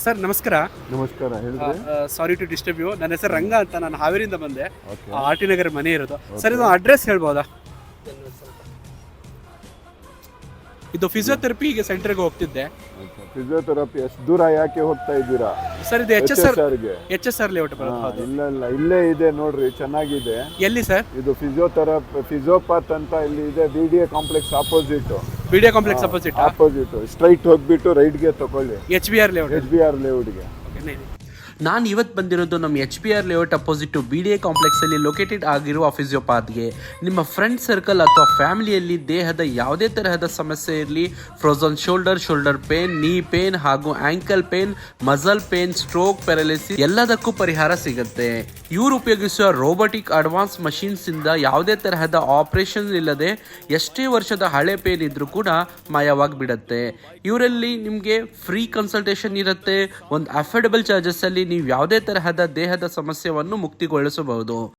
Sir ನಮಸ್ಕಾರ. ನಮಸ್ಕಾರ, ಹೇಳಿದ್ರಿ. Sorry to disturb you. ನನ್ನ ಹೆಸರು ರಂಗ ಅಂತ, ನಾನು ಹಾವೇರಿಯಿಂದ ಬಂದೆ. ಓಕೆ. ಆರ್ ಟಿ ನಗರ ಮನೆ ಇರೋದು. ಸರ್ ಇದು ಅಡ್ರೆಸ್ ಹೇಳ್ಬೋದಾ? ಇದು ಫಿಸಿಯೋಥೆರಪಿಗೆ ಸೆಂಟರ್ಗೆ ಹೋಗ್ತಿದ್ದೆ. ಫಿಸಿಯೋಥೆರಪಿ ಎಷ್ಟು ದೂರ ಯಾಕೆ ಹೋಗ್ತಾ ಇದ್ದೀರಾ? ಸರ್ ಇದು ಎಚ್ ಎಸ್ ಆರ್ ಲೇಔಟ್ ಬರೋದು. ಹೌದು. ಇಲ್ಲ, ಇಲ್ಲೇ ಇದೆ ನೋಡ್ರಿ, ಚೆನ್ನಾಗಿದೆ. ಎಲ್ಲಿ ಸರ್? ಇದು ಫಿಸಿಯೋಪಾತ್ ಅಂತ ಇಲ್ಲಿ ಇದೆ, BDA complex opposite. BDA complex opposite straight ಹೋಗ್ಬಿಟ್ಟು ರೈಟ್ಗೆ ತಗೊಳ್ಳಿ, HBR ಲೇಔಟ್. HBR ಲೇಔಟ್ಗೆ. ನಾನು ಇವತ್ತು ಬಂದಿರೋದು ನಮ್ಮ HBR ಲೇಔಟ್ ಅಪೋಸಿಟ್ BDA ಕಾಂಪ್ಲೆಕ್ಸಲ್ಲಿ ಲೊಕೇಟೆಡ್ ಆಗಿರುವ ಫಿಸಿಯೋಪಾತ್ಗೆ. ನಿಮ್ಮ ಫ್ರೆಂಡ್ ಸರ್ಕಲ್ ಅಥವಾ ಫ್ಯಾಮಿಲಿಯಲ್ಲಿ ದೇಹದ ಯಾವುದೇ ತರಹದ ಸಮಸ್ಯೆ ಇರಲಿ, frozen shoulder pain, knee pain ಹಾಗೂ ankle pain, muscle pain, stroke, paralysis ಎಲ್ಲದಕ್ಕೂ ಪರಿಹಾರ ಸಿಗುತ್ತೆ. ಇವರು ಉಪಯೋಗಿಸುವ ರೋಬೋಟಿಕ್ ಅಡ್ವಾನ್ಸ್ ಮಷೀನ್ಸ್ ಇಂದ ಯಾವುದೇ ತರಹದ ಆಪರೇಷನ್ ಇಲ್ಲದೆ ಎಷ್ಟೇ ವರ್ಷದ ಹಳೆ ಪೇನ್ ಇದ್ರೂ ಕೂಡ ಮಾಯವಾಗಿಬಿಡುತ್ತೆ. ಇವರಲ್ಲಿ ನಿಮಗೆ ಫ್ರೀ ಕನ್ಸಲ್ಟೇಷನ್ ಇರುತ್ತೆ. ಒಂದು ಅಫೋರ್ಡೆಬಲ್ ಚಾರ್ಜಸ್ ಅಲ್ಲಿ ನೀವು ಯಾವುದೇ ತರಹದ ದೇಹದ ಸಮಸ್ಯೆಯನ್ನು ಮುಕ್ತಿಗೊಳಿಸಬಹುದು.